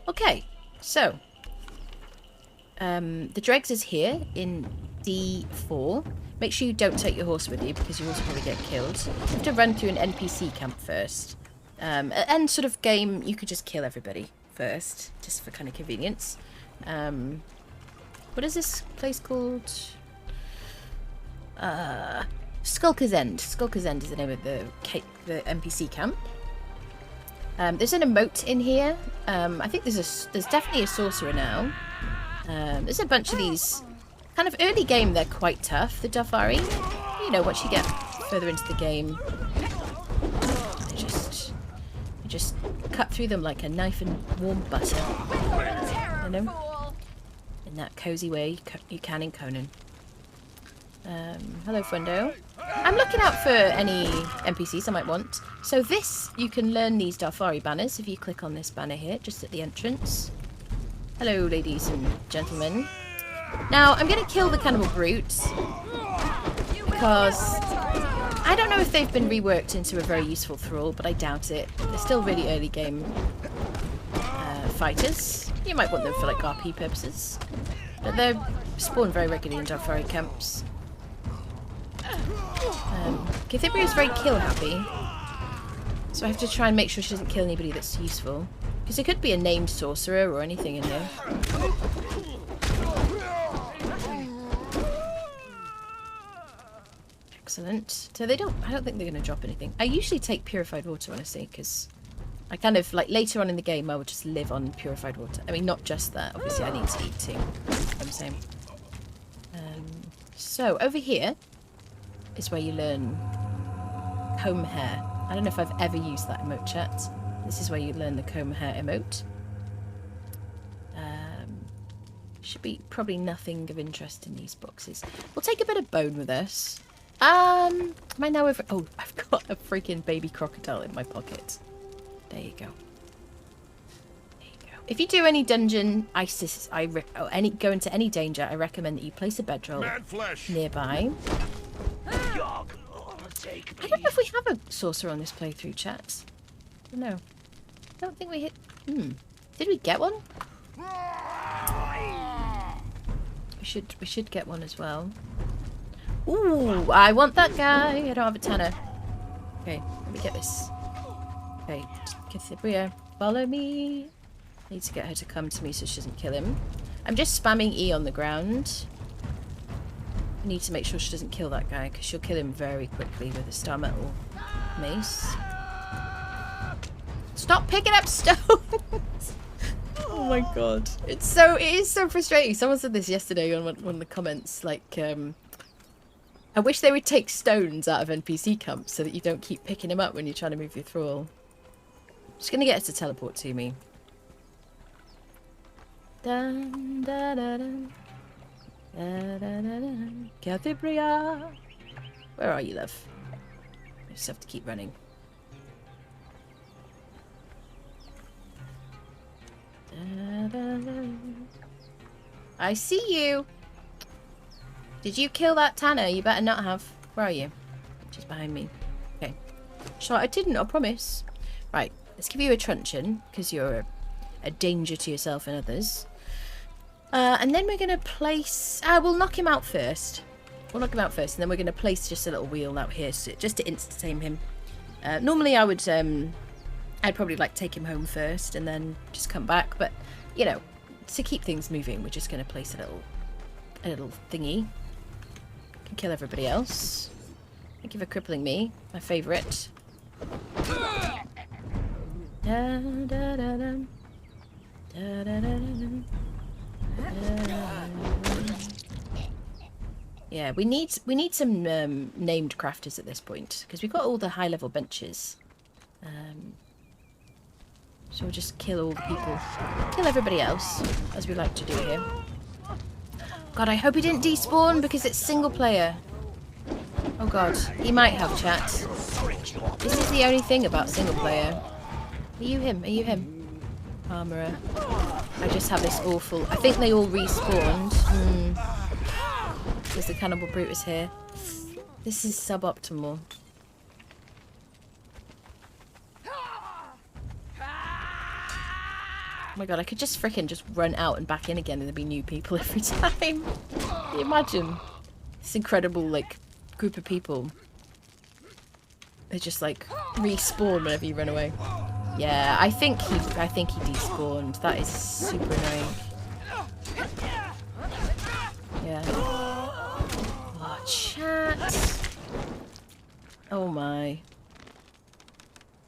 Okay, so the Dreggs is here in D4. Make sure you don't take your horse with you because your horse will probably get killed. You have to run through an NPC camp first. And sort of game, you could just kill everybody first, just for kind of convenience. What is this place called? Skulkers End. Skulkers End is the name of the NPC camp. There's an emote in here. I think there's definitely a sorcerer now. There's a bunch of these. Kind of early game, they're quite tough, the Dafari. You know, once you get further into the game, you just cut through them like a knife and warm butter. You know? In that cozy way you can in Conan. Hello, Fundo. I'm looking out for any NPCs I might want. So this, you can learn these Dafari banners if you click on this banner here, just at the entrance. Hello, ladies and gentlemen. Now, I'm going to kill the Cannibal Brutes because I don't know if they've been reworked into a very useful thrall, but I doubt it. They're still really early game fighters. You might want them for like RP purposes, but they're spawned very regularly in Dafari camps. Khitan is very kill happy, so I have to try and make sure she doesn't kill anybody that's useful, because it could be a named sorcerer or anything in here. Excellent. So I don't think they're going to drop anything. I usually take purified water, honestly, because I kind of, like, later on in the game, I would just live on purified water. I mean, not just that. Obviously, I need to eat too. I'm saying. So, over here is where you learn comb hair. I don't know if I've ever used that emote, chat. This is where you learn the comb hair emote. Should be probably nothing of interest in these boxes. We'll take a bit of bone with us. Am I now over? Oh, I've got a freaking baby crocodile in my pocket. There you go. There you go. If you do any dungeon, go into any danger, I recommend that you place a bedroll nearby. I don't know if we have a sorcerer on this playthrough, chat. I don't know. I don't think we hit. Did we get one? We should get one as well. Ooh, I want that guy. I don't have a tanner. Okay, let me get this. Okay, Cythria, follow me. I need to get her to come to me so she doesn't kill him. I'm just spamming E on the ground. I need to make sure she doesn't kill that guy, because she'll kill him very quickly with a star metal mace. Stop picking up stones! Oh my god. It is so frustrating. Someone said this yesterday on one of the comments, like, I wish they would take stones out of NPC camps so that you don't keep picking them up when you're trying to move your thrall. I'm just going to get her to teleport to me. Dun, da, da, da. Da, da, da, da. Khitan. Where are you, love? I just have to keep running. Da, da, da. I see you. Did you kill that Tanner? You better not have. Where are you? She's behind me. Okay. Sure, I didn't, I promise. Right, let's give you a truncheon, because you're a danger to yourself and others. And then we're going to place... we'll knock him out first. We'll knock him out first, and then we're going to place just a little wheel out here, just to insta-tame him. Normally I would... I'd probably like take him home first, and then just come back. But, you know, to keep things moving, we're just going to place a little thingy. Can kill everybody else. Thank you for crippling me. My favourite. Da, da, da, da. Da, da, da, da. Yeah, we need some named crafters at this point, because we've got all the high level benches. So we'll just kill all the people, kill everybody else, as we like to do here. God, I hope he didn't despawn because it's single player. Oh god, he might have, chat. This is the only thing about single player. Are you him? Are you him? Armourer. I just have this awful... I think they all respawned. Because the Cannibal Brute is here. This is suboptimal. Oh my god, I could just frickin' just run out and back in again and there'd be new people every time. Can you imagine? This incredible, like, group of people. They just, like, respawn whenever you run away. Yeah, I think he despawned. That is super annoying. Yeah. Oh, chat. Oh my.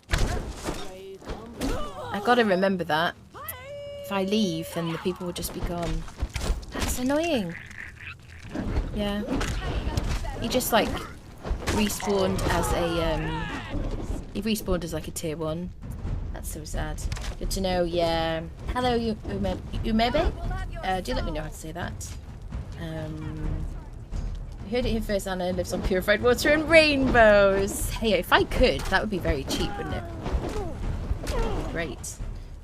I gotta remember that. If I leave, then the people will just be gone. That's annoying. Yeah. He just like respawned as a he respawned as like a tier 1. That's so sad. Good to know. Yeah. Hello, Umebe. Do let me know how to say that. I heard it here first. Anna lives on purified water and rainbows. Hey, if I could, that would be very cheap, wouldn't it? Great.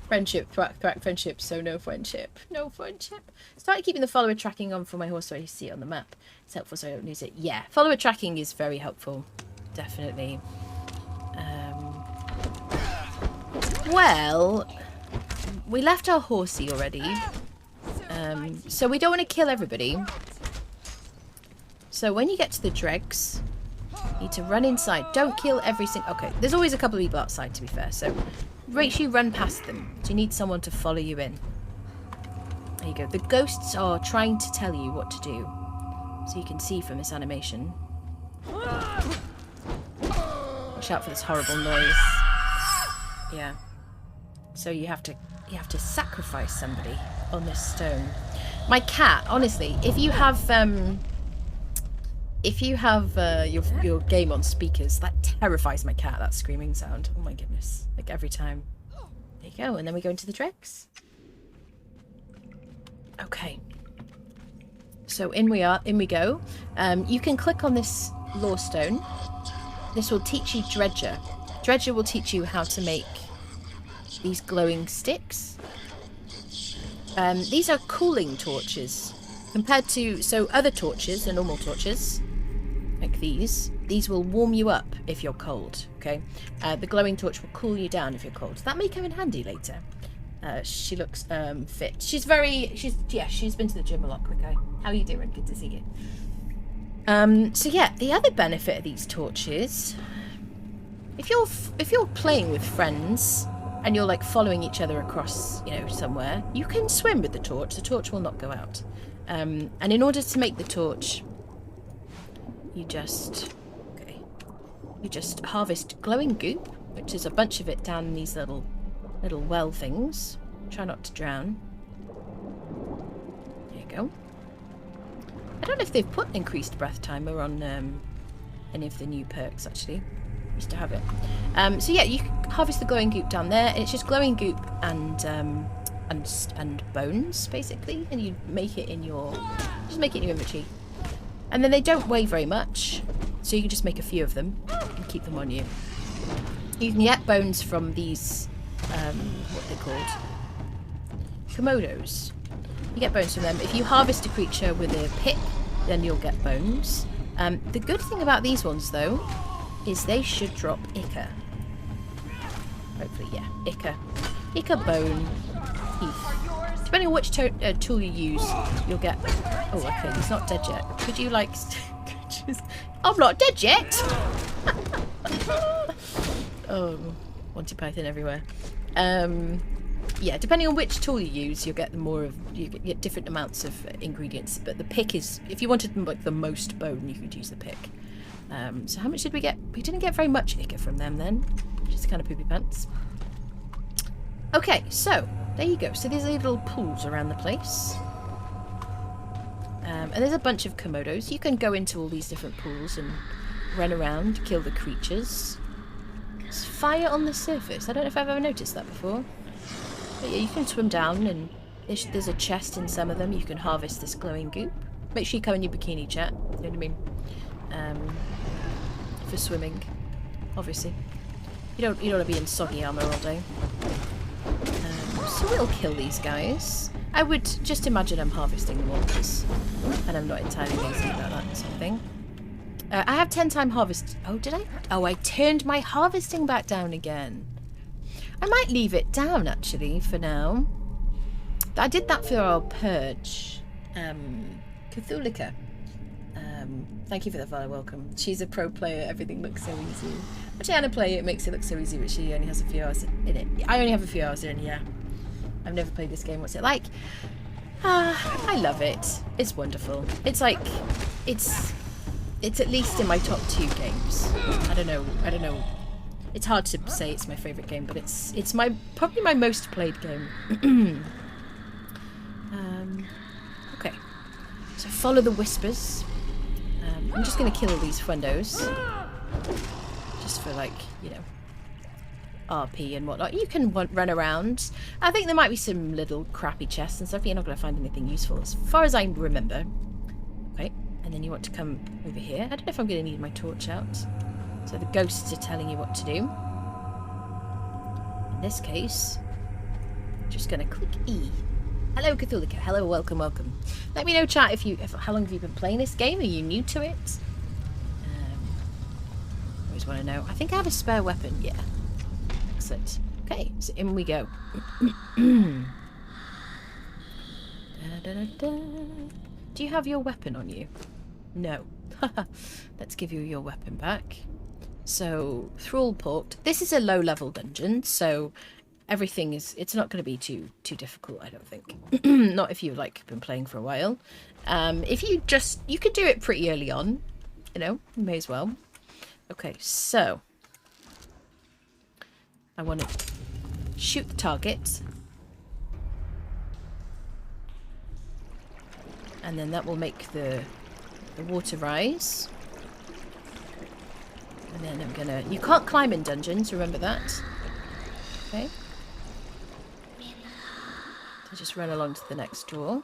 Friendship, thwack, friendship, so no friendship. No friendship. Started keeping the follower tracking on for my horse so I see it on the map. It's helpful so I don't lose it. Yeah, follower tracking is very helpful. Definitely. Well, we left our horsey already. So we don't want to kill everybody. So when you get to the Dreggs, you need to run inside. Don't kill every single... Okay, there's always a couple of people outside, to be fair. So make sure you run past them. So you need someone to follow you in. There you go. The ghosts are trying to tell you what to do. So you can see from this animation. Watch out for this horrible noise. Yeah. So you have to sacrifice somebody on this stone. My cat, honestly, if you have your game on speakers, that terrifies my cat, that screaming sound. Oh my goodness. Like every time. There you go, and then we go into the Dreggs. Okay. So in we go. You can click on this lore stone. This will teach you Dredger. Dredger will teach you how to make these glowing sticks. These are cooling torches. Compared to, so other torches, the normal torches, like these will warm you up if you're cold, okay? The glowing torch will cool you down if you're cold. That may come in handy later. She looks fit. She's been to the gym a lot, Quick Eye. How are you doing? Good to see you. So yeah, the other benefit of these torches, if you're playing with friends and you're like following each other across, you know, somewhere, you can swim with the torch. The torch will not go out. And in order to make the torch, you just harvest glowing goop, which is a bunch of it down in these little well things. Try not to drown. There you go. I don't know if they've put increased breath timer on any of the new perks, actually. Used to have it. So yeah, you can harvest the glowing goop down there, and it's just glowing goop and bones, basically, and you make it in your inventory. And then they don't weigh very much, so you can just make a few of them and keep them on you. You can get bones from these, what they're called, Komodos. You get bones from them. If you harvest a creature with a pick, then you'll get bones. The good thing about these ones, though, is they should drop Ica. Hopefully, yeah, Ica. Ica bone. Heath. Depending on which tool you use, you'll get... Oh, okay, he's not dead yet. Could you, like... I'm not dead yet! Oh, Monty Python everywhere. Yeah, depending on which tool you use, you'll get you get different amounts of ingredients. But the pick is... If you wanted like the most bone, you could use the pick. So how much did we get? We didn't get very much Ica from them then. Just kind of poopy pants. Okay, so there you go. So there's little pools around the place. And there's a bunch of Komodos. You can go into all these different pools and run around, kill the creatures. There's fire on the surface. I don't know if I've ever noticed that before. But yeah, you can swim down, and there's a chest in some of them. You can harvest this glowing goop. Make sure you come in your bikini, chat. You know what I mean? For swimming, obviously. You don't want to be in soggy armor all day. So we'll kill these guys. I would just imagine I'm harvesting them all, and I'm not entirely lazy about that sort of thing. I have 10-time harvest. Oh, did I? Oh, I turned my harvesting back down again. I might leave it down, actually, for now. I did that for our purge. Cthulhica. Thank you for the follow, welcome. She's a pro player, everything looks so easy. Watching Anna play it makes it look so easy, but she only has a few hours in it. I only have a few hours in, yeah. I've never played this game. What's it like? I love it. It's wonderful. It's like, it's at least in my top 2 games. I don't know. It's hard to say it's my favourite game, but it's probably my most played game. Okay. So follow the whispers. I'm just going to kill all these friendos. Just for, like, you know, RP and whatnot. You can run around. I think there might be some little crappy chests and stuff, but you're not going to find anything useful as far as I remember. Okay, and then you want to come over here. I don't know if I'm going to need my torch out. So the ghosts are telling you what to do. In this case, I'm just going to click E. Hello, Cthulhica. Hello, welcome, welcome. Let me know, chat, how long have you been playing this game? Are you new to it? Always want to know. I think I have a spare weapon. Yeah. Excellent. Okay, so in we go. Do you have your weapon on you? No. Let's give you your weapon back. So, Thrallport. This is a low-level dungeon, so everything is... It's not going to be too difficult, I don't think. Not if you've, like, been playing for a while. If you just... You could do it pretty early on. You know, you may as well. Okay, so... I want to shoot the target. And then that will make the water rise. And then I'm gonna... You can't climb in dungeons, remember that. Okay. So just run along to the next door.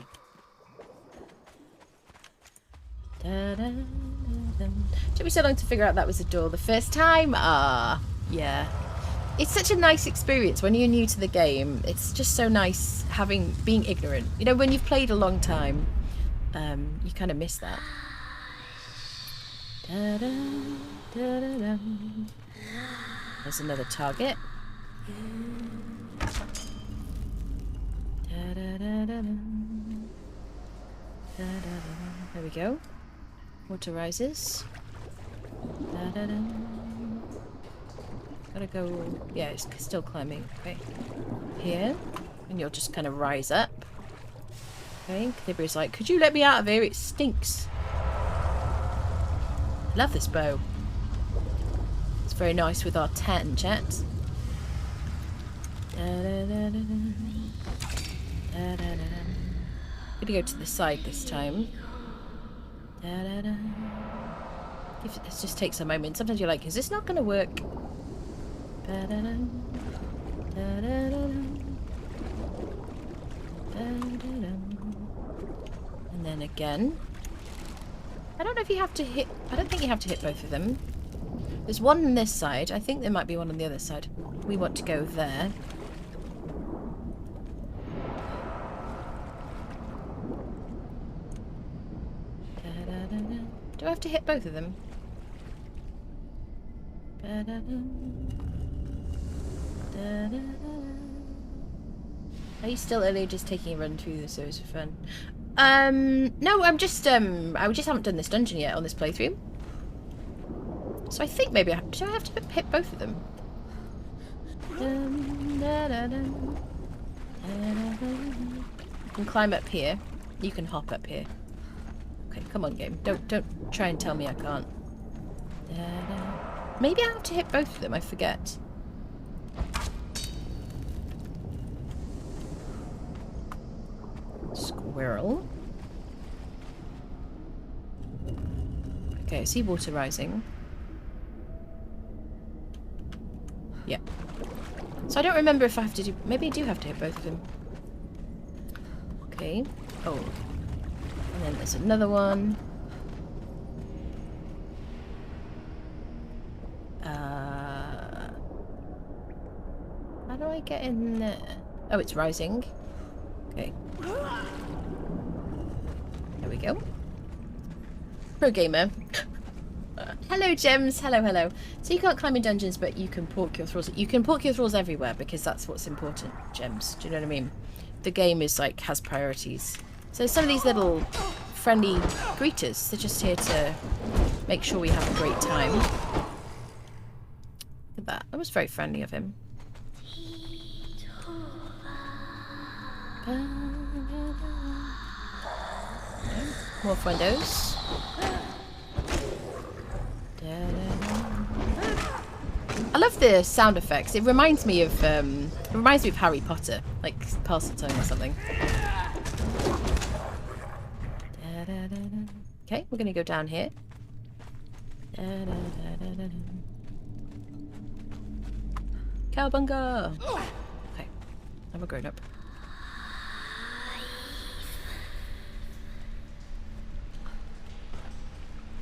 Took me so long to figure out that was a door the first time. Yeah. It's such a nice experience when you're new to the game. It's just so nice being ignorant. You know, when you've played a long time, you kind of miss that. There's another target. There we go. Water rises. Gotta go... Yeah, it's still climbing. Okay. Here. And you'll just kind of rise up. Okay. Calibri's like, could you let me out of here? It stinks. Love this bow. It's very nice with our tan chat. Gonna go to the side this time. This just takes a moment. Sometimes you're like, is this not gonna work? And then again. I don't know if you have to hit... I don't think you have to hit both of them. There's one on this side. I think there might be one on the other side. We want to go there. Do I have to hit both of them? Are you still early just taking a run through the series for fun? No, I just haven't done this dungeon yet on this playthrough. So I think maybe do I have to hit both of them? You can climb up here. You can hop up here. Okay, come on, game. Don't try and tell me I can't. Maybe I have to hit both of them. I forget. Squirrel. Okay, I see water rising. Yeah. So I don't remember if I have to do... Maybe I do have to hit both of them. Okay. Oh. And then there's another one. How do I get in there? Oh, it's rising. Okay. There we go. Pro gamer. Hello, Gems. Hello, hello. So you can't climb in dungeons, but you can pork your thralls. You can pork your thralls everywhere because that's what's important, Gems. Do you know what I mean? the game is like has priorities. So some of these little friendly greeters, they're just here to make sure we have a great time. Look at that. That was very friendly of him. More friendos. I love the sound effects. It reminds me of Harry Potter, like Parseltongue or something. Okay, we're gonna go down here. Cowabunga! Okay, I'm a grown up.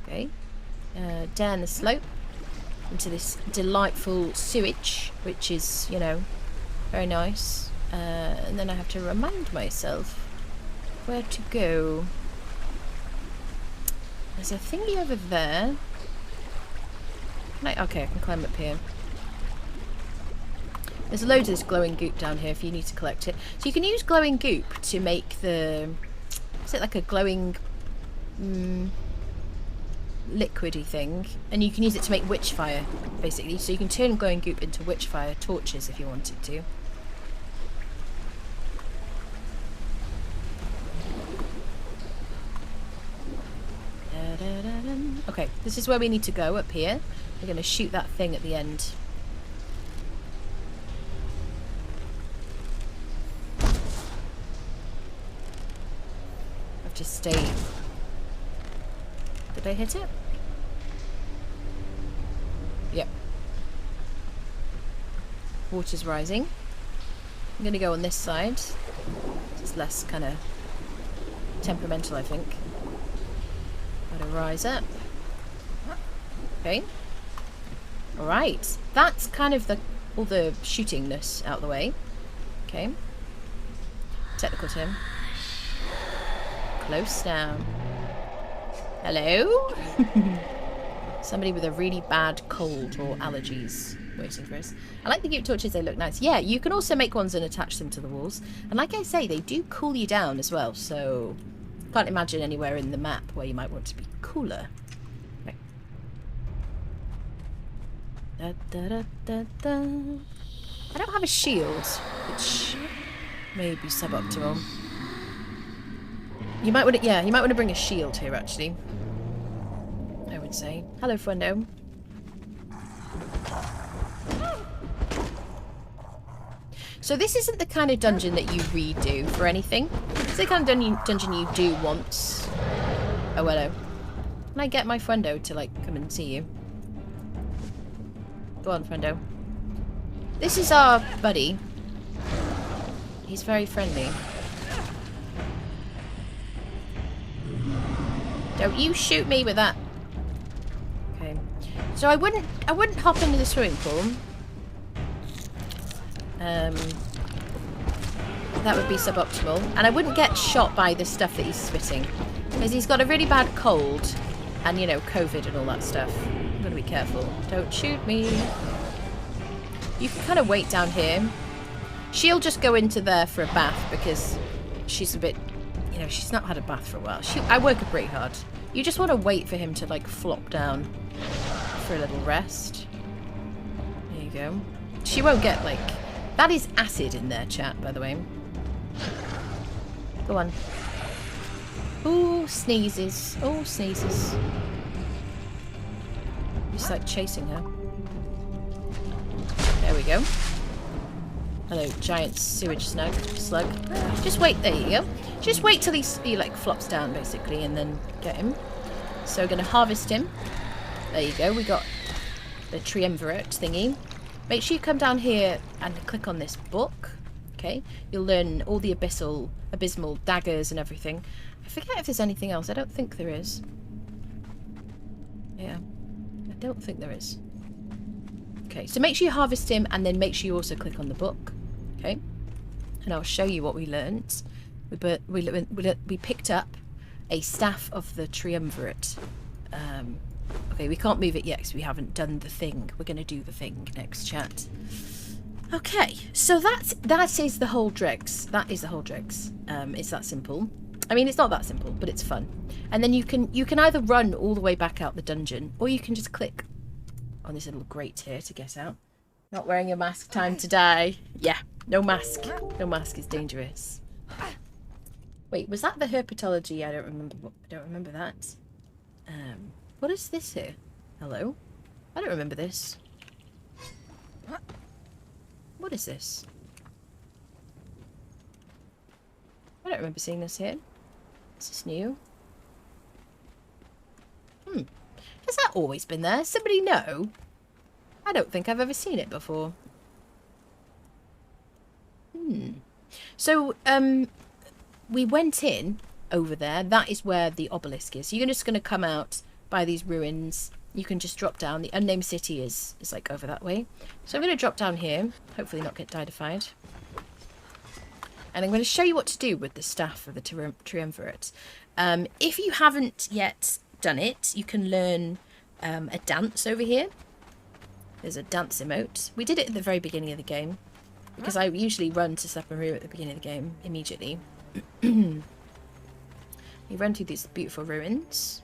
Okay, down the slope into this delightful sewage, which is, you know, very nice. And then I have to remind myself where to go. There's a thingy over there. Okay, I can climb up here. There's loads of this glowing goop down here if you need to collect it. So you can use glowing goop to make the... Is it like a glowing... liquidy thing, and you can use it to make witchfire, basically. So you can turn glowing goop into witchfire torches if you wanted to. Okay, this is where we need to go, up here. We're going to shoot that thing at the end. I've just stayed. Did I hit it? Yep. Water's rising. I'm going to go on this side. It's less kind of temperamental, I think. Gotta rise up. Okay. Alright. That's kind of all the shootingness out of the way. Okay. Technical term. Close down. Hello? Somebody with a really bad cold or allergies waiting for us. I like the goop torches, they look nice. Yeah, you can also make ones and attach them to the walls. And like I say, they do cool you down as well, so can't imagine anywhere in the map where you might want to be cooler. Okay. Da, da, da, da, da. I don't have a shield, which may be suboptimal. You might want to, yeah, you might want to bring a shield here, actually. I would say. Hello, friendo. So this isn't the kind of dungeon that you redo for anything. It's the kind of dungeon you do once. Oh, hello. Can I get my friendo to, like, come and see you? Go on, friendo. This is our buddy. He's very friendly. Don't you shoot me with that. Okay. So I wouldn't hop into the swimming pool. That would be suboptimal. And I wouldn't get shot by the stuff that he's spitting. Because he's got a really bad cold. And, you know, COVID and all that stuff. I'm going to be careful. Don't shoot me. You can kind of wait down here. She'll just go into there for a bath because she's a bit... You know, she's not had a bath for a while. I work her pretty hard. You just want to wait for him to, like, flop down for a little rest. There you go. She won't get, like... That is acid in there, chat, by the way. Go on. Ooh, sneezes. Oh, sneezes. Just, like, chasing her. There we go. Hello, giant sewage slug. Just wait, there you go. Just wait till he like flops down basically and then get him. So we're going to harvest him. There you go, we got the Triumvirate thingy. Make sure you come down here and click on this book. Okay, you'll learn all the abysmal daggers and everything. I forget if there's anything else. I don't think there is. Yeah, I don't think there is. Okay, so make sure you harvest him and then make sure you also click on the book. Okay, and I'll show you what we learnt. We picked up a staff of the Triumvirate. Okay, we can't move it yet because we haven't done the thing. We're going to do the thing next, chat. Okay, so that is the whole Dreggs. That is the whole Dreggs. It's that simple. I mean, it's not that simple, but it's fun. And then you can either run all the way back out the dungeon, or you can just click on this little grate here to get out. Not wearing a mask, time to die. Yeah, no mask. No mask is dangerous. Wait, was that the herpetology? I don't remember that. What is this here? Hello? I don't remember this. What is this? I don't remember seeing this here. Is this new? Has that always been there? Somebody know? I don't think I've ever seen it before. So, we went in over there. That is where the obelisk is. So you're just going to come out by these ruins. You can just drop down. The unnamed city is like over that way. So I'm going to drop down here. Hopefully not get diedified. And I'm going to show you what to do with the staff of the Triumvirate. If you haven't yet done it, you can learn a dance over here. There's a dance emote. We did it at the very beginning of the game, because I usually run to Submissive at the beginning of the game immediately. You run through these beautiful ruins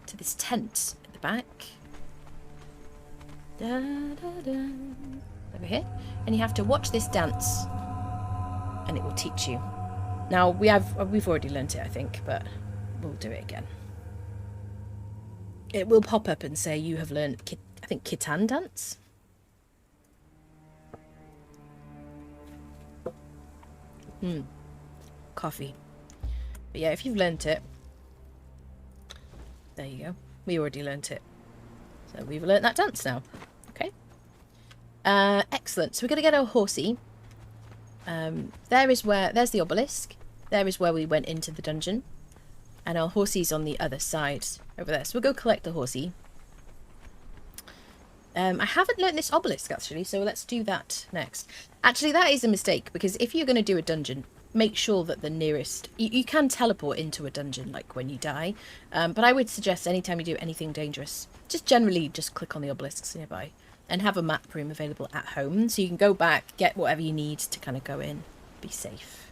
to this tent at the back. Da, da, da. Over here. And you have to watch this dance, and it will teach you. Now, we've already learnt it, I think, but we'll do it again. It will pop up and say you have learnt, I think, Khitan dance. Coffee. But yeah, if you've learnt it, there you go. We already learnt it. So we've learnt that dance now. Okay. Excellent. So we're going to get our horsey. There's the obelisk. There is where we went into the dungeon. And our horsey's on the other side over there. So we'll go collect the horsey. I haven't learnt this obelisk, actually, so let's do that next. Actually, that is a mistake, because if you're going to do a dungeon, make sure that the nearest... You can teleport into a dungeon, like, when you die. But I would suggest anytime you do anything dangerous, just generally just click on the obelisks nearby. And have a map room available at home, so you can go back, get whatever you need to kind of go in. Be safe.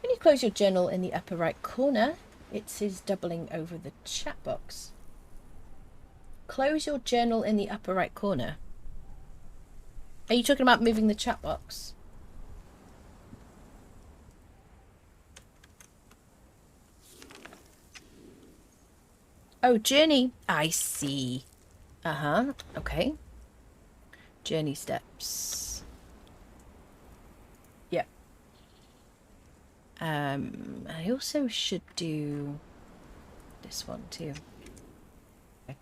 When you close your journal in the upper right corner, it says doubling over the chat box. Close your journal in the upper right corner. Are you talking about moving the chat box? Oh, journey. I see. Uh-huh. Okay. Journey steps. Yep. I also should do this one too. Okay.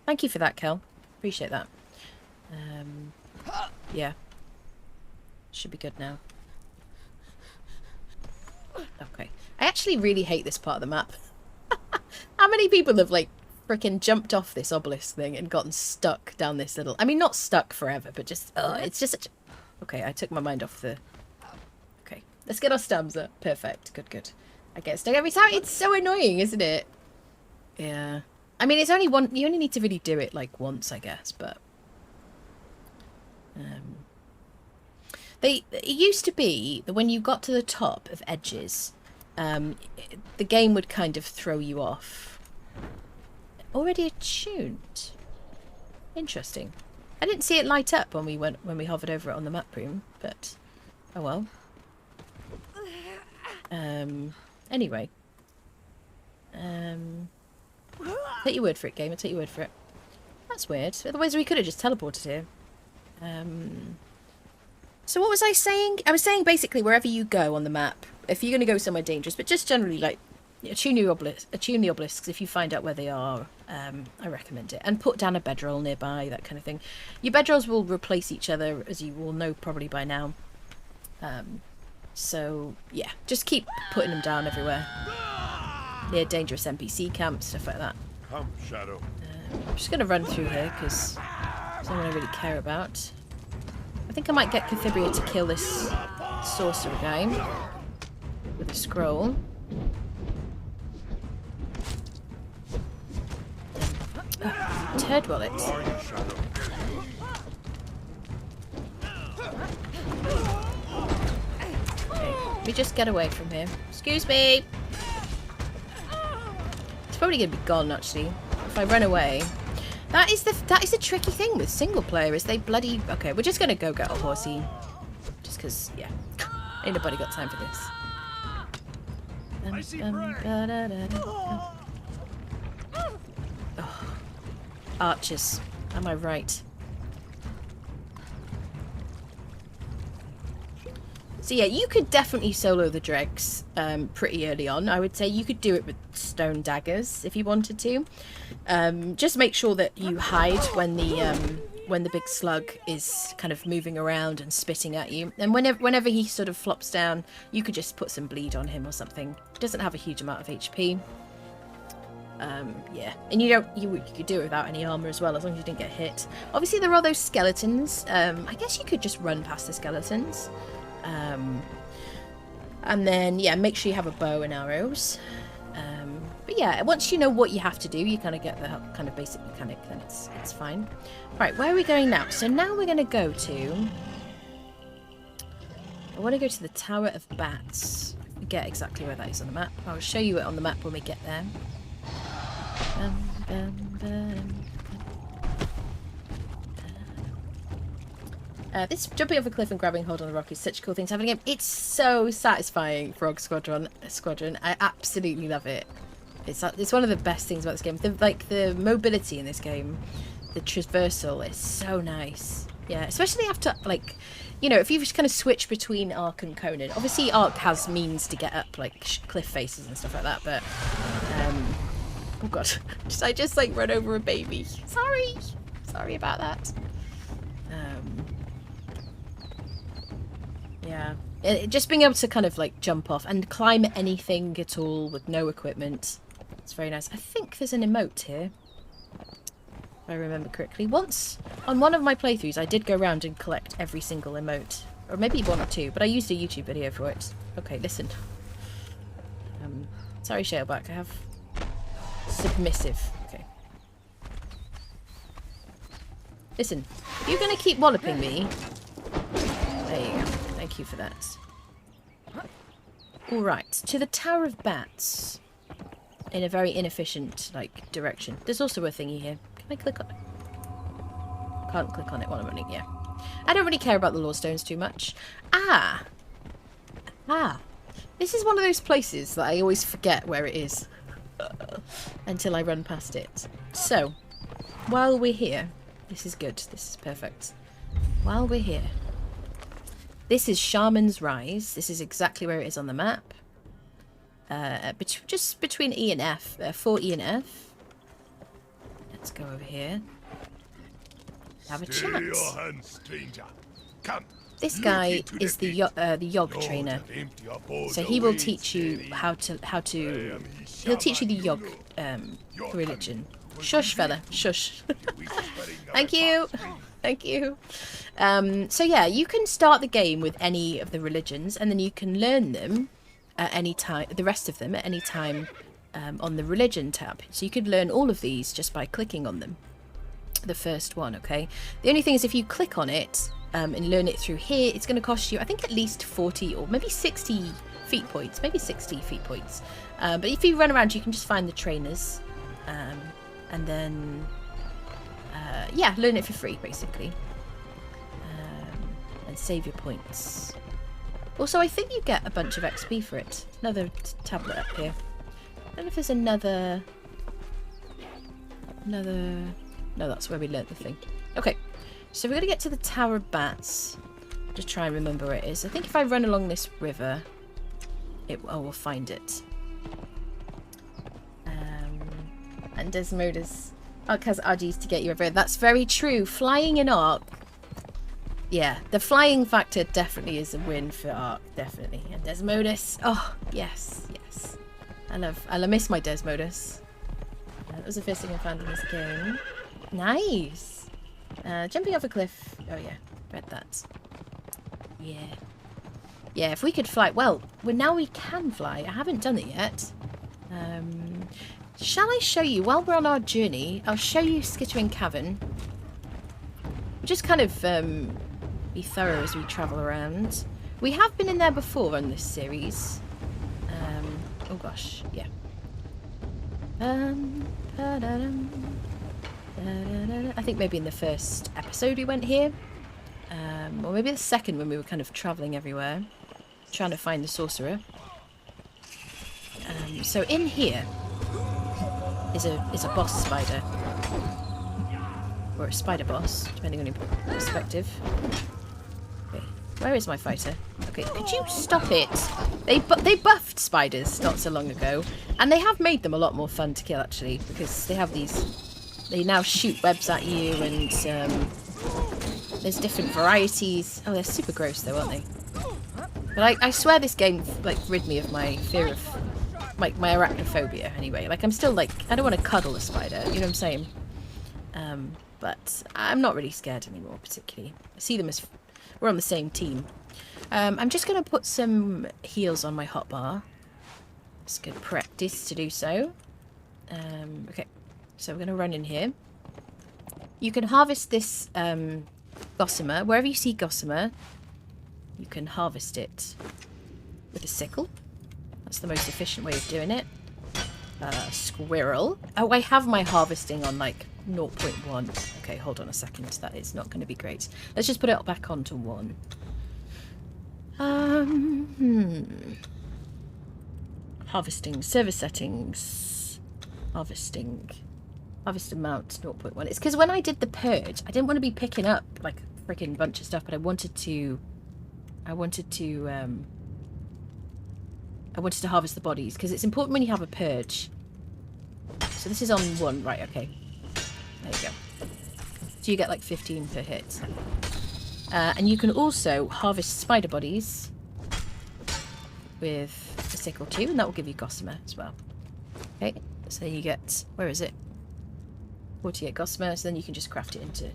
Thank you for that, Kel. Appreciate that. Yeah. Should be good now. Okay. I actually really hate this part of the map. How many people have, like, freaking jumped off this obelisk thing and gotten stuck down this little... I mean, not stuck forever, but just... it's just such... Okay, I took my mind off the... Okay, let's get our stabs up. Perfect. Good, good. I get stuck every time. It's so annoying, isn't it? Yeah. I mean, it's only one... You only need to really do it, like, once, I guess, but... It used to be that when you got to the top of edges, the game would kind of throw you off. Already attuned. Interesting. I didn't see it light up when we hovered over it on the map room, but oh well. Anyway. Take your word for it, game. I'll take your word for it. That's weird. Otherwise we could have just teleported here. So what was I saying? I was saying basically wherever you go on the map, if you're going to go somewhere dangerous, but just generally like attune the obelisks if you find out where they are. I recommend it. And put down a bedroll nearby, that kind of thing. Your bedrolls will replace each other, as you will know probably by now. So yeah, just keep putting them down everywhere. Near dangerous NPC camps, stuff like that. Come, Shadow. I'm just going to run through here because it's something I really care about. I think I might get Cthibria to kill this sorcerer guy with a scroll. Turd wallet. Okay, let me just get away from here. Excuse me! It's probably going to be gone, actually, if I run away. That is the tricky thing with single player, is they bloody... Okay, we're just going to go get a horsey. Just because, yeah. Ain't nobody got time for this. Oh. Archers. Am I right? So yeah, you could definitely solo the Dreggs pretty early on. I would say you could do it with stone daggers if you wanted to. Just make sure that you hide when the big slug is kind of moving around and spitting at you. And whenever he sort of flops down, you could just put some bleed on him or something. He doesn't have a huge amount of HP. Yeah, and you could do it without any armor as well, as long as you didn't get hit. Obviously, there are those skeletons. I guess you could just run past the skeletons. And then, yeah, make sure you have a bow and arrows. But yeah, once you know what you have to do, you kind of get the kind of basic mechanic, then it's fine. Right, where are we going now? So now we're going to go to... I want to go to the Tower of Bats. I forget exactly where that is on the map. I'll show you it on the map when we get there. This jumping off a cliff and grabbing hold on the rock is such a cool thing to have in a game. It's so satisfying, Frog Squadron. I absolutely love it. It's one of the best things about this game. The mobility in this game, the traversal is so nice. Yeah, especially after, like, you know, if you just kind of switch between Ark and Conan. Obviously, Ark has means to get up, like, cliff faces and stuff like that, but... oh god, I just like run over a baby. Sorry about that. Yeah, just being able to kind of like jump off and climb anything at all with no equipment. It's very nice. I think there's an emote here, if I remember correctly. Once on one of my playthroughs, I did go around and collect every single emote, or maybe one or two, but I used a YouTube video for it. Okay, listen. Sorry, Shaleback. I have submissive. Okay. Listen, you're gonna keep walloping me. There you go. Thank you for that. Alright, to the Tower of Bats. In a very inefficient, like, direction. There's also a thingy here. Can I click on it? Can't click on it while I'm running, yeah. I don't really care about the lore stones too much. Ah! This is one of those places that I always forget where it is. Until I run past it. So, while we're here... This is good. This is perfect. While we're here... This is Shaman's Rise. This is exactly where it is on the map. Just between E and F. For E and F. Let's go over here. Have a chat. This guy is the Yogg trainer. So he will teach you how to he'll teach you the Yogg religion. Shush, fella. Shush. Thank you. Thank you. So yeah, you can start the game with any of the religions, and then you can learn them at any time, the rest of them at any time on the religion tab. So you could learn all of these just by clicking on them. The first one, okay? The only thing is if you click on it and learn it through here, it's going to cost you, I think, at least 40 or maybe 60 feat points. Maybe 60 feat points. But if you run around, you can just find the trainers and then... yeah, learn it for free, basically. And save your points. Also, I think you get a bunch of XP for it. Another tablet up here. I don't know if there's another... No, that's where we learnt the thing. Okay, so we're going to get to the Tower of Bats. Just try and remember where it is. I think if I run along this river, we'll find it. And Desmodus... Ark has RGs to get you over. That's very true. Flying in Ark. Yeah, the flying factor definitely is a win for Ark. Definitely. And Desmodus. Oh, yes. I miss my Desmodus. That was the first thing I found in this game. Nice. Jumping off a cliff. Oh yeah, read that. Yeah. Yeah, if we could fly. Well, now we can fly. I haven't done it yet. Shall I show you, while we're on our journey, I'll show you Skittering Cavern. Just kind of be thorough as we travel around. We have been in there before on this series. Oh gosh, yeah. I think maybe in the first episode we went here. Or maybe the second when we were kind of travelling everywhere. Trying to find the sorcerer. So in here is a boss spider. Or a spider boss, depending on your perspective. Okay, where is my fighter? Okay, could you stop it? They buffed spiders not so long ago, and they have made them a lot more fun to kill actually, because they have these. They now shoot webs at you, and there's different varieties. Oh, they're super gross though, aren't they? But I swear this game like rid me of my fear of like my arachnophobia anyway. Like I'm still like I don't want to cuddle a spider. You know what I'm saying? But I'm not really scared anymore, particularly. I see them as we're on the same team. I'm just going to put some heals on my hotbar. It's good practice to do so. Okay, so we're going to run in here. You can harvest this gossamer. Wherever you see gossamer, you can harvest it with a sickle. That's the most efficient way of doing it. Squirrel. Oh, I have my harvesting on like 0.1. Okay, hold on a second. That is not going to be great. Let's just put it back on to 1. Harvesting. Service settings. Harvesting. Harvest amount 0.1. It's because when I did the purge, I didn't want to be picking up like a freaking bunch of stuff, but I wanted to harvest the bodies because it's important when you have a purge. So this is on 1, right? Okay. There you go. So you get like 15 per hit. And you can also harvest spider bodies with a sickle too, and that will give you gossamer as well. Okay, so you get, where is it? 48 gossamer, so then you can just craft it into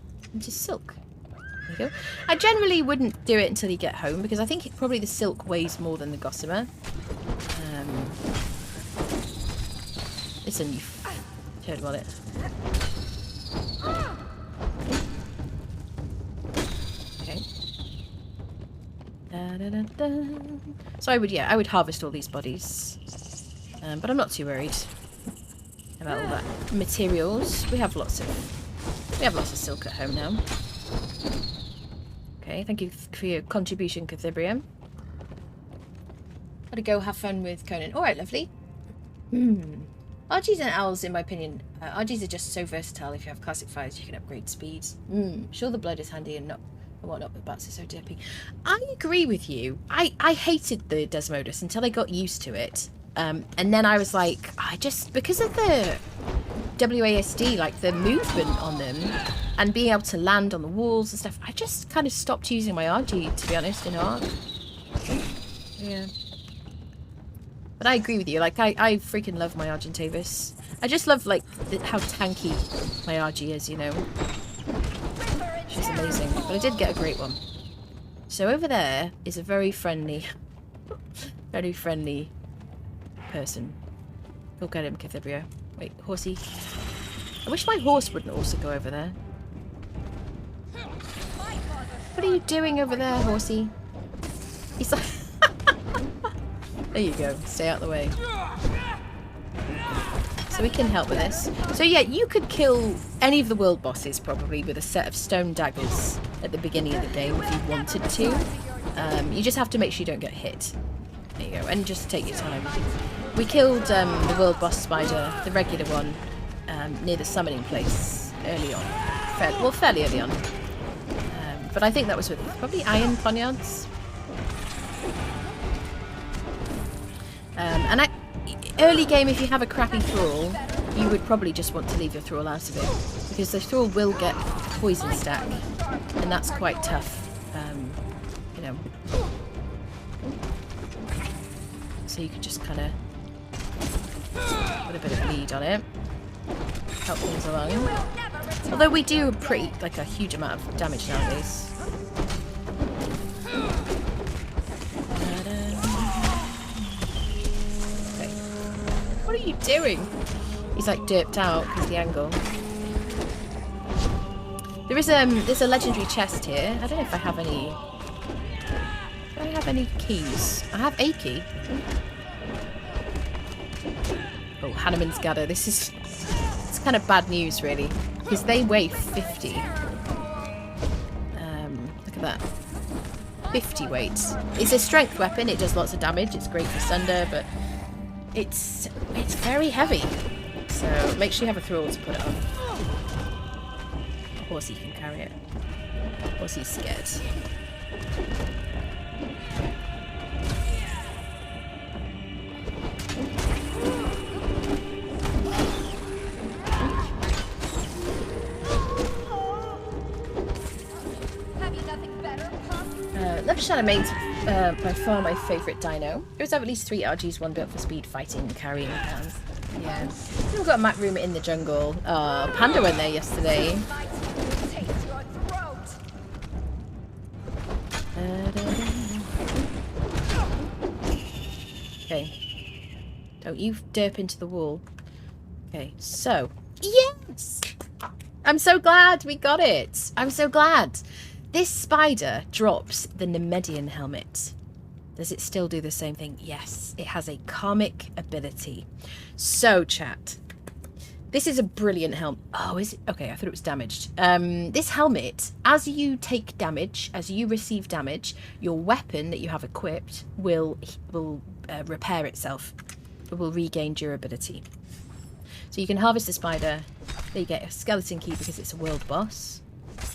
silk. There you go. I generally wouldn't do it until you get home because I think probably the silk weighs more than the gossamer. Listen, you've heard about it. Okay. So I would harvest all these bodies, but I'm not too worried about all that materials. We have lots of silk at home now. Okay, thank you for your contribution, Cthibria. Gotta go have fun with Conan. All right, lovely. RGs and owls, in my opinion, RGs are just so versatile. If you have classic fires, you can upgrade speeds. Sure, the blood is handy and whatnot, but bats are so dippy. I agree with you. I hated the Desmodus until I got used to it. And then I was like, because of the WASD, like the movement on them, and being able to land on the walls and stuff, I just kind of stopped using my RG, to be honest, in Ark. Yeah. But I agree with you. Like, I freaking love my Argentavis. I just love, like, how tanky my RG is, you know. She's amazing. But I did get a great one. So over there is a very friendly person. Go get him, Cthibria. Wait, horsey. I wish my horse wouldn't also go over there. What are you doing over there, horsey? He's like... There you go. Stay out of the way. So we can help with this. So yeah, you could kill any of the world bosses probably with a set of stone daggers at the beginning of the game if you wanted to. You just have to make sure you don't get hit. There you go. And just take your time. We killed the world boss spider, the regular one, near the summoning place early on. Fairly early on. But I think that was with probably iron poniards. And early game, if you have a crappy thrall, you would probably just want to leave your thrall out of it, because the thrall will get poison stack, and that's quite tough, you know. So you could just kind of put a bit of bleed on it, help things along. Although we do a huge amount of damage nowadays. What are you doing? He's like derped out because the angle. There's a legendary chest here. I don't know if I have any. Do I have any keys? I have a key. Oh, Hanneman's Gather. It's kind of bad news, really, because they weigh 50. Look at that. 50 weight. It's a strength weapon. It does lots of damage. It's great for Sunder, but it's very heavy. So make sure you have a thrall to put it on. Horsey can carry it. Horsey's scared. Love Shadow Main's by far my favourite dino. It was have at least 3 RGs, one built for speed, fighting, and carrying hands. Yeah. We've got a map room in the jungle. Panda went there yesterday. Okay. Don't you derp into the wall. Okay, so. Yes! I'm so glad we got it. I'm so glad. This spider drops the Nemedian helmet. Does it still do the same thing? Yes, it has a karmic ability. So, chat, this is a brilliant helmet. Oh, is it? Okay, I thought it was damaged. This helmet, as you take damage, as you receive damage, your weapon that you have equipped will repair itself. It will regain durability. So you can harvest the spider. There you get a skeleton key because it's a world boss.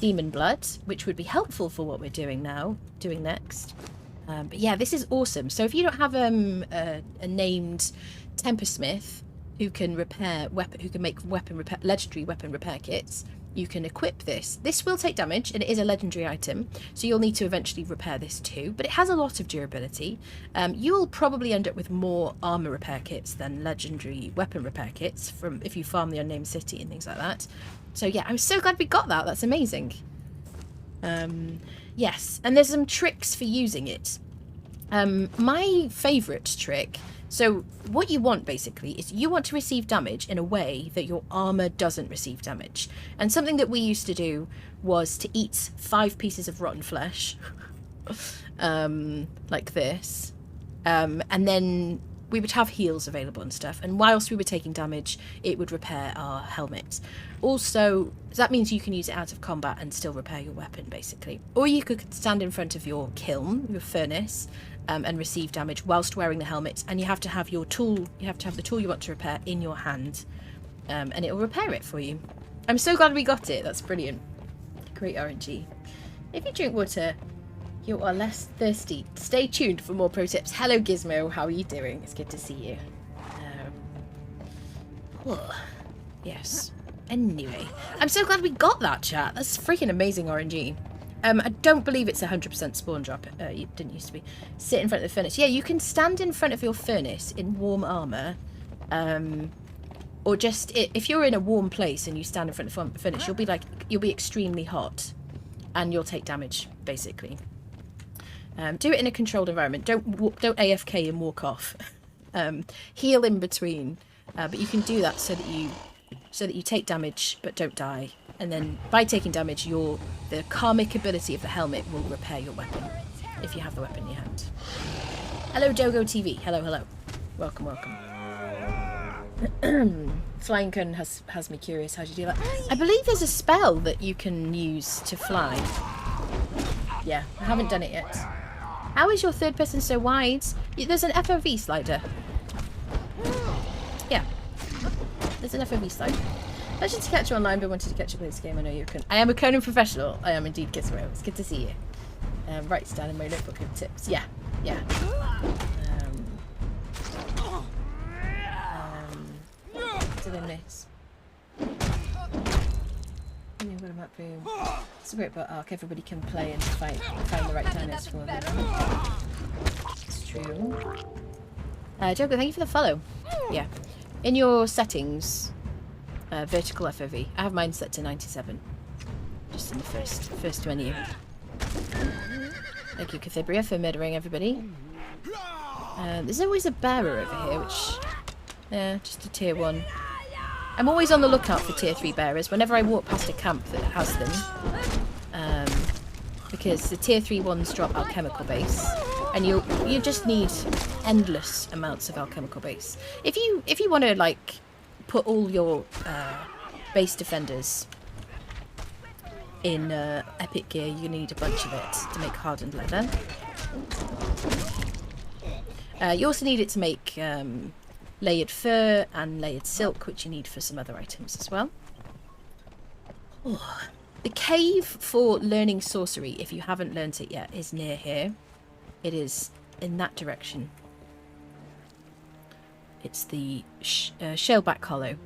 Demon blood, which would be helpful for what we're doing next. But yeah, this is awesome. So if you don't have a named Tempersmith who can repair weapon, who can make legendary weapon repair kits, you can equip this. This will take damage, and it is a legendary item, so you'll need to eventually repair this too. But it has a lot of durability. You'll probably end up with more armor repair kits than legendary weapon repair kits from if you farm the Unnamed City and things like that. So yeah, I'm so glad we got that. That's amazing. Yes, and there's some tricks for using it. My favourite trick, so what you want basically is you want to receive damage in a way that your armour doesn't receive damage. And something that we used to do was to eat 5 pieces of rotten flesh, like this, and then we would have heals available and stuff, and whilst we were taking damage, it would repair our helmet. Also, that means you can use it out of combat and still repair your weapon, basically. Or you could stand in front of your kiln, your furnace, and receive damage whilst wearing the helmet, and you have to have your tool, you have to have the tool you want to repair in your hand, and it will repair it for you. I'm so glad we got it. That's brilliant. Great RNG. If you drink water, you are less thirsty. Stay tuned for more pro tips. Hello Gizmo, how are you doing? It's good to see you. Yes. Anyway, I'm so glad we got that, chat. That's freaking amazing RNG. I don't believe it's 100% spawn drop. It didn't used to be. Sit in front of the furnace. Yeah, you can stand in front of your furnace in warm armor. Or just, if you're in a warm place and you stand in front of the furnace, you'll be extremely hot. And you'll take damage, basically. Do it in a controlled environment. Don't AFK and walk off. Heal in between. But you can do that so that you take damage but don't die. And then by taking damage, the karmic ability of the helmet will repair your weapon if you have the weapon in your hand. Hello, Jogo TV. Hello, hello. Welcome, welcome. Flying Kun has me curious. How do you do that? I believe there's a spell that you can use to fly. Yeah, I haven't done it yet. How is your third person so wide? There's an FOV slider. Yeah. There's an FOV slider. Pleasure to catch you online, but wanted to catch you play this game. I know you're I am a Conan professional. I am indeed Gizmo. It's good to see you. Write down in my notebook of tips. Yeah, yeah. Did I miss? We've got a map room. It's a great arc. Everybody can play and find the right dinos for them. It's true. Jogo, thank you for the follow. Yeah. In your settings, vertical FOV. I have mine set to 97. Just in the first menu. Thank you, Cathibria, for murdering everybody. There's always a bearer over here, which... just a tier 1. I'm always on the lookout for tier 3 bearers whenever I walk past a camp that has them. Because the tier 3 ones drop alchemical base, and you just need endless amounts of alchemical base. If you want to like put all your base defenders in epic gear, you need a bunch of it to make hardened leather. You also need it to make layered fur and layered silk, which you need for some other items as well. Oh. The cave for learning sorcery, if you haven't learnt it yet, is near here. It is in that direction. It's the Shaleback Hollow,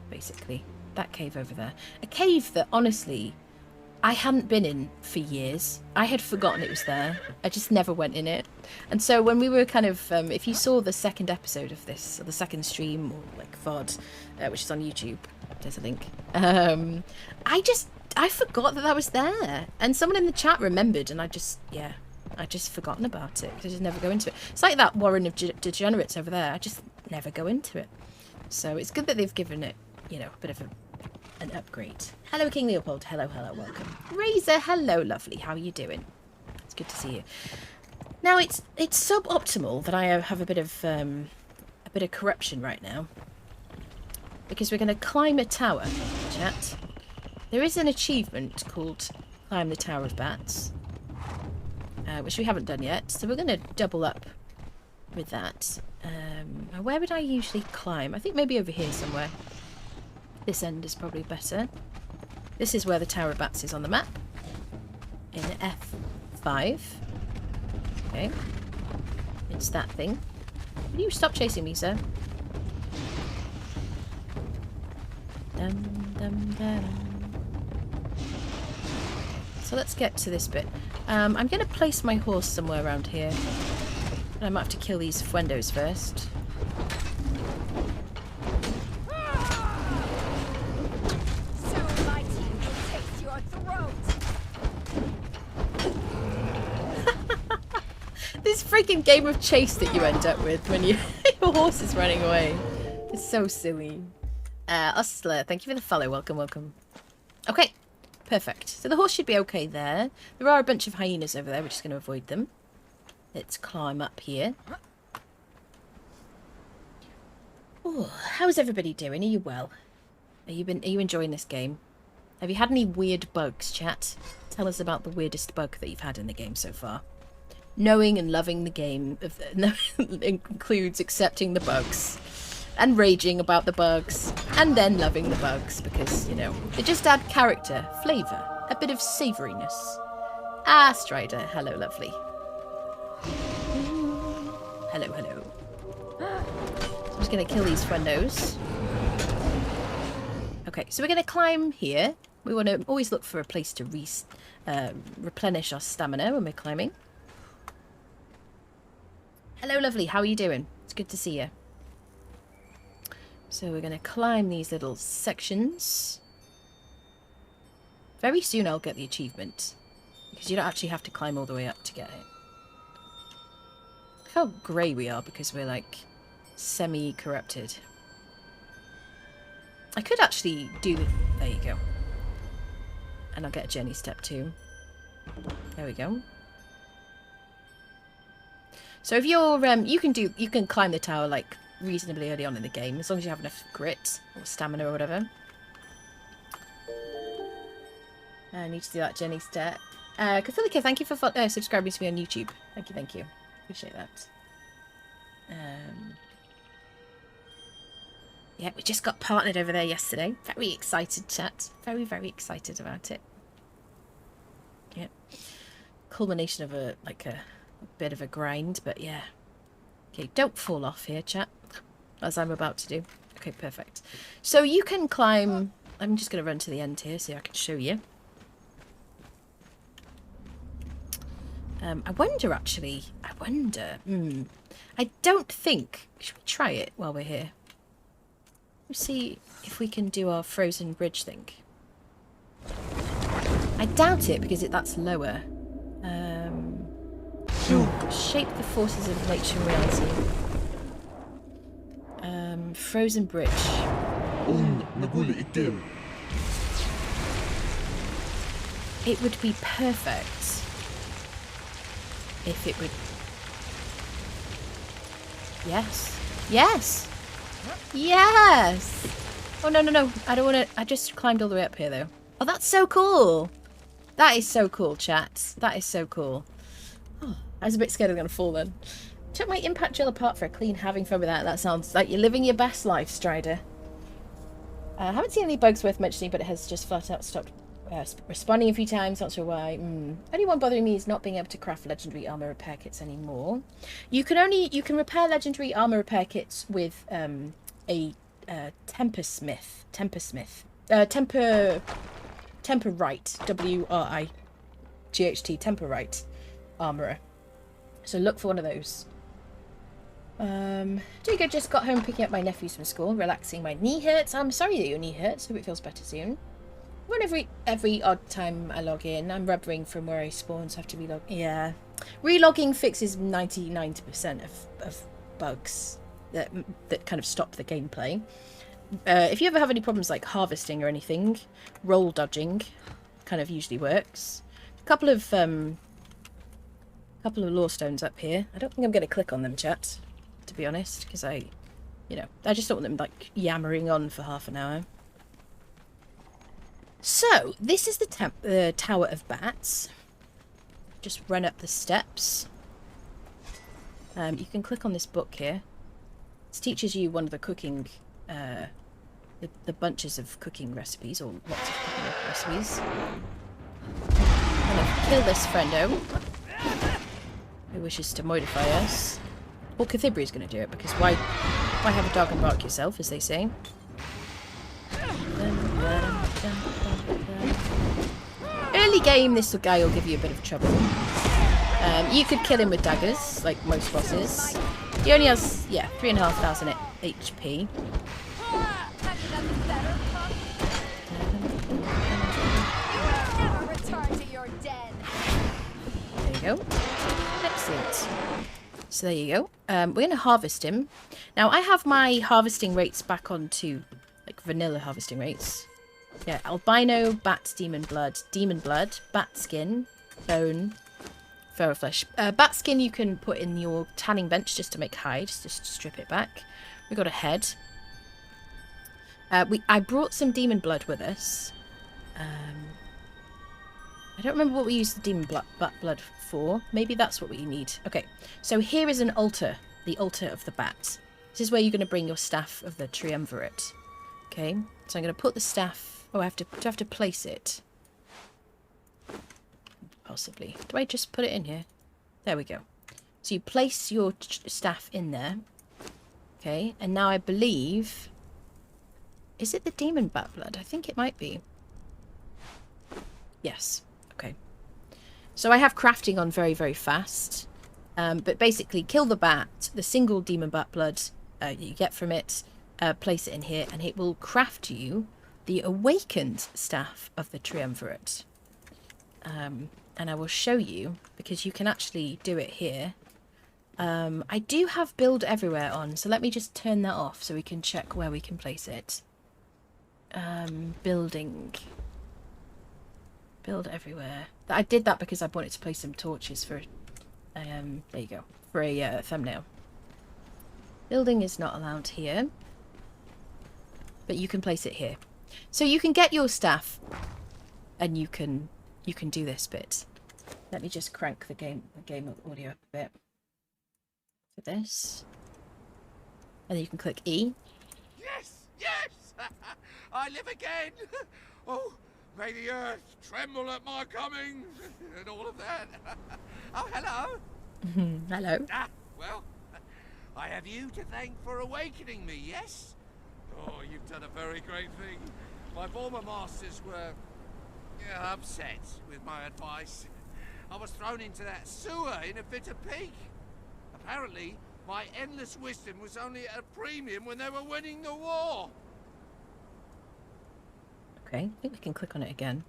basically. That cave over there. A cave that, honestly, I hadn't been in for years. I had forgotten it was there. I just never went in it. And so when we were kind of, if you saw the second episode of this, or the second stream, or like VOD, which is on YouTube, there's a link. I forgot that was there. And someone in the chat remembered, and I just forgotten about it. I just never go into it. It's like that Warren of Degenerates over there. I just never go into it. So it's good that they've given it, you know, a bit of an upgrade. Hello, King Leopold. Hello, welcome. Razor, hello, lovely. How are you doing? It's good to see you. Now, it's suboptimal that I have a bit of corruption right now. Because we're going to climb a tower, chat. There is an achievement called Climb the Tower of Bats, which we haven't done yet, so we're going to double up with that. Where would I usually climb? I think maybe over here somewhere. This end is probably better. This is where the Tower of Bats is on the map. In F5. Okay. It's that thing. Will you stop chasing me, sir? Dum, dum, dum. So let's get to this bit. I'm going to place my horse somewhere around here. I might have to kill these Fuendos first. Soon my team will taste your throat. This freaking game of chase that you end up with when your horse is running away. It's so silly. Ostler, thank you for the follow. Welcome, welcome. Okay. Perfect. So the horse should be okay there. There are a bunch of hyenas over there. We're just going to avoid them. Let's climb up here. Oh, how's everybody doing? Are you well? Are you enjoying this game? Have you had any weird bugs, chat? Tell us about the weirdest bug that you've had in the game so far. Knowing and loving the game includes accepting the bugs. And raging about the bugs, and then loving the bugs, because, you know, they just add character, flavour, a bit of savouriness. Ah, Strider, hello, lovely. Hello. I'm just going to kill these Fuendos. Okay, so we're going to climb here. We want to always look for a place to replenish our stamina when we're climbing. Hello, lovely, how are you doing? It's good to see you. So we're going to climb these little sections. Very soon I'll get the achievement. Because you don't actually have to climb all the way up to get it. Look how grey we are because we're like semi-corrupted. I could actually do... There you go. And I'll get a journey step too. There we go. So if you're... you can climb the tower like... reasonably early on in the game, as long as you have enough grit or stamina or whatever. I need to do that Jenny step. Catholica, thank you for subscribing to me on YouTube. Thank you. Appreciate that. Yeah, we just got partnered over there yesterday. Very excited, chat. Very, very excited about it. Yeah. Culmination of a bit of a grind, but yeah. Okay, don't fall off here, chat. As I'm about to do. Okay, perfect. So you can climb... I'm just going to run to the end here so I can show you. I wonder, actually. I don't think... Should we try it while we're here? Let's see if we can do our frozen bridge thing. I doubt it because that's lower. Shape the forces of nature and reality. Frozen bridge. It would be perfect if it would... Yes. Yes! Yes! Oh, no, no, no. I don't want to... I just climbed all the way up here, though. Oh, that's so cool! That is so cool, chat. That is so cool. Oh, I was a bit scared I was going to fall then. Took my impact gel apart for a clean, having fun with that. That sounds like you're living your best life, Strider. I haven't seen any bugs worth mentioning, but it has just flat out stopped responding a few times. Not sure why. Only one bothering me is not being able to craft legendary armor repair kits anymore. You can repair legendary armor repair kits with a Temperite, Wright, Temperite armorer. So look for one of those. Dugo just got home picking up my nephews from school, relaxing. My knee hurts. I'm sorry that your knee hurts. Hope it feels better soon. When every odd time I log in, I'm rubbering from where I spawn, so I have to relog. Yeah, relogging fixes 99% of bugs that kind of stop the gameplay. If you ever have any problems like harvesting or anything, roll dodging kind of usually works. A couple of lore stones up here. I don't think I'm going to click on them, chat, to be honest, because I just don't want them like yammering on for half an hour. So this is the Tower of Bats. Just run up the steps. You can click on this book here. This teaches you one of the cooking, the bunches of cooking recipes, or lots of cooking recipes. I'm gonna kill this friendo who wishes to modify us. Well, Cthibri is going to do it, because why have a dog and bark yourself, as they say. Early game, this guy will give you a bit of trouble. You could kill him with daggers, like most bosses. He only has, 3,500 HP. There you go. Excellent. So there you go. We're going to harvest him. Now, I have my harvesting rates back onto, like, vanilla harvesting rates. Yeah, albino, bat, demon blood, bat skin, bone, feral flesh. Bat skin you can put in your tanning bench just to make hide, just to strip it back. We got a head. I brought some demon blood with us. I don't remember what we used the demon bat blood for. Maybe that's what we need. Okay, so here is an altar, the altar of the bat. This is where you're going to bring your staff of the Triumvirate. Okay, so I'm going to put the staff. Oh, do I have to place it? Possibly. Do I just put it in here? There we go. So you place your staff in there. Okay, and now I believe... Is it the demon bat blood? I think it might be. Yes. Okay. So I have crafting on very, very fast. But basically, kill the bat, the single demon bat blood you get from it, place it in here, and it will craft you the awakened staff of the Triumvirate. And I will show you, because you can actually do it here. I do have build everywhere on, so let me just turn that off so we can check where we can place it. Building. Build everywhere. I did that because I wanted to place some torches for, there you go, for a thumbnail. Building is not allowed here, but you can place it here. So you can get your staff, and you can do this bit. Let me just crank the game audio up a bit for this, and then you can click E. Yes, yes, I live again. Oh, may the earth tremble at my coming, and all of that. Oh, hello. Hello. Ah, well, I have you to thank for awakening me. Yes. Oh, you've done a very great thing. My former masters were upset with my advice. I was thrown into that sewer in a fit of pique. Apparently, my endless wisdom was only at a premium when they were winning the war. Okay, I think we can click on it again.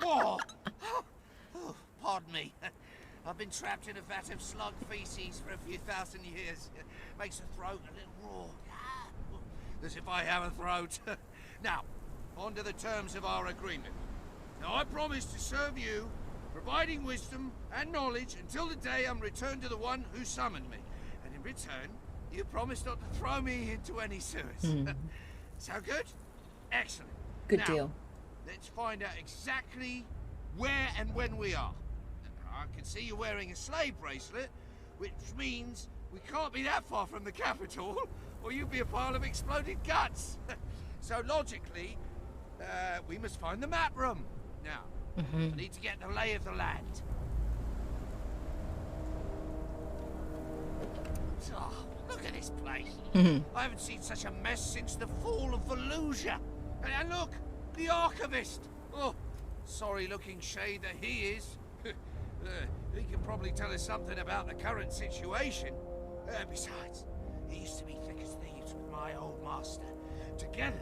Oh, pardon me. I've been trapped in a vat of slug feces for a few thousand years. Makes the throat a little raw. As if I have a throat. Now, on to the terms of our agreement. Now, I promise to serve you, providing wisdom and knowledge until the day I'm returned to the one who summoned me. And in return, you promise not to throw me into any sewers. Sound good? Excellent. Good now, deal. Let's find out exactly where and when we are. I can see you're wearing a slave bracelet, which means we can't be that far from the capital, or you'd be a pile of exploded guts. So logically, we must find the map room. Now, I need to get the lay of the land. Oh, look at this place. I haven't seen such a mess since the fall of Volusia. And look, the Archivist. Oh, sorry-looking shade that he is. He can probably tell us something about the current situation. Besides, he used to be thick as thieves with my old master. Together,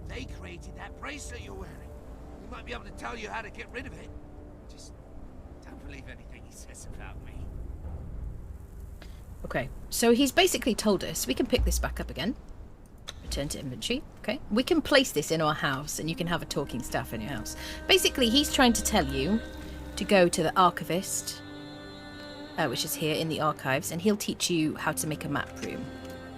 they created that bracelet you're wearing. He might be able to tell you how to get rid of it. Just don't believe anything he says about me. Okay, so he's basically told us we can pick this back up again. Return to inventory. Okay, we can place this in our house and you can have a talking staff in your house. Basically, he's trying to tell you to go to the Archivist, which is here in the archives, and he'll teach you how to make a map room.